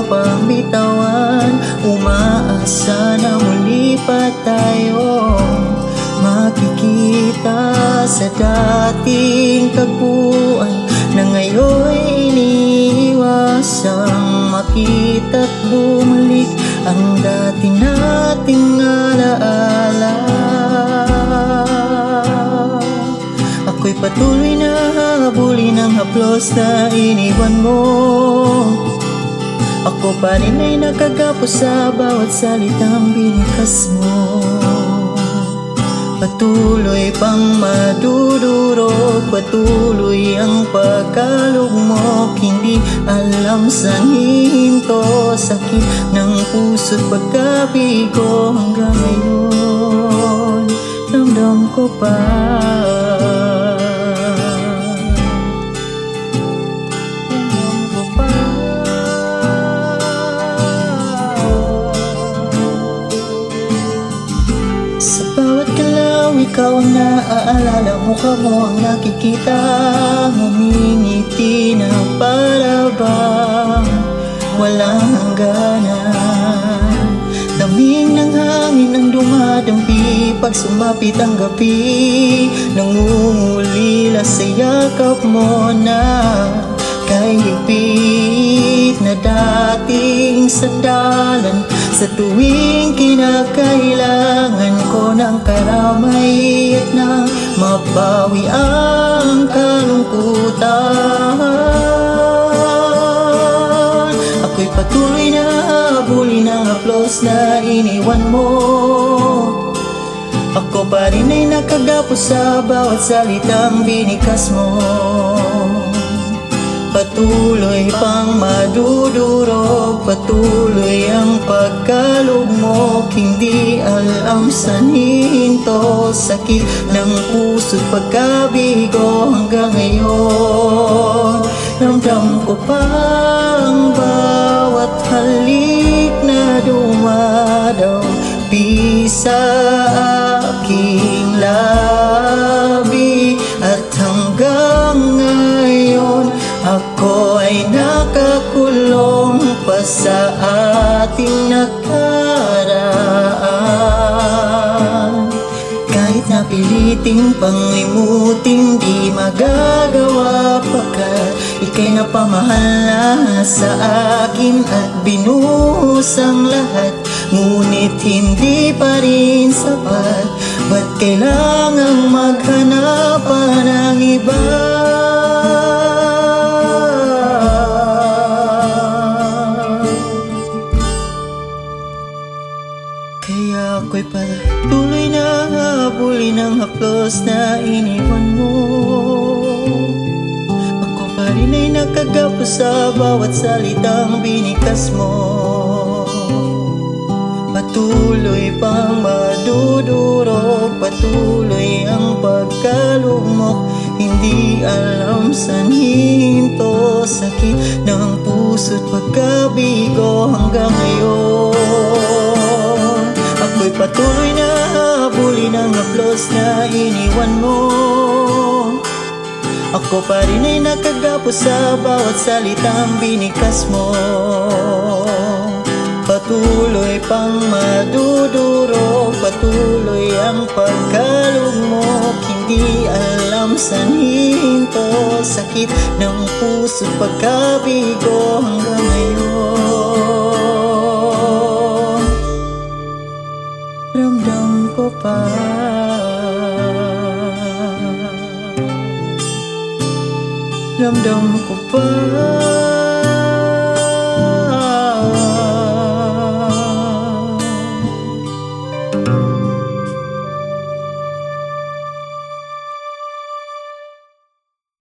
pang bitawan. Umaasa na muli pa tayo makikita sa dating tagpuan na ngayon'y iniiwasang makita't bumalik ang dati nating alaala. Ako'y patuloy na habulin ang haplos na iniwan mo. Ako pa rin ay nakagapos sa bawat salitang binikas mo. Patuloy pang madudurog, patuloy ang pagkalugmok. Hindi alam saan hihinto, sakit ng puso't pagkabigo. Hanggang ngayon, ramdam ko pa. Ikaw ang naaalala, mukha mo ang nakikita. Ngumingiti na para bang walang hangganan. Daming ng hangin ang dumadampi pag sumapit ang gabi. Nangungulila sa yakap mo na kay higpit na dating sandalan. Sa tuwing kinakailangan ko ng karamay at nang mabawi ang kalungkutan. Ako'y patuloy na habulin ang haplos na iniwan mo. Ako pa rin ay nakagapos sa bawat salitang binikas mo. Patuloy pang madudurog, patuloy ang pagkalugmok. Hindi alam saan hihinto, sakit ng puso't pagkabigo. Hanggang ngayon, ramdam ko pa ang bawat halik na dumadaw sa aking labi. At hanggang ngayon, ako ay nakakulong pa sa ating nakaraan. Kahit napiliting panglimutin, di magagawa pagkat ika'y napamahal na sa akin at binuhos ang lahat. Ngunit hindi pa rin sapat, ba't kailangang maghanap pa ng iba? Kaya ako'y patuloy na habulin ang haplos na iniwan mo. Ako pa rin ay nakagapos sa bawat salitang binikas mo. Patuloy pang madudurog, patuloy ang pagkalugmok. Hindi alam saan hihinto, sakit ng puso't pagkabigo. Hanggang ngayon, ako'y patuloy na habulin ang haplos na iniwan mo. Ako pa rin ay nakagapos sa bawat salitang binikas mo. Patuloy pang madudurog, patuloy ang pagkalugmok. Hindi alam saan hihinto, sakit ng puso't pagkabigo. Hanggang ngayon, ramdam ko pa. Ramdam ko pa.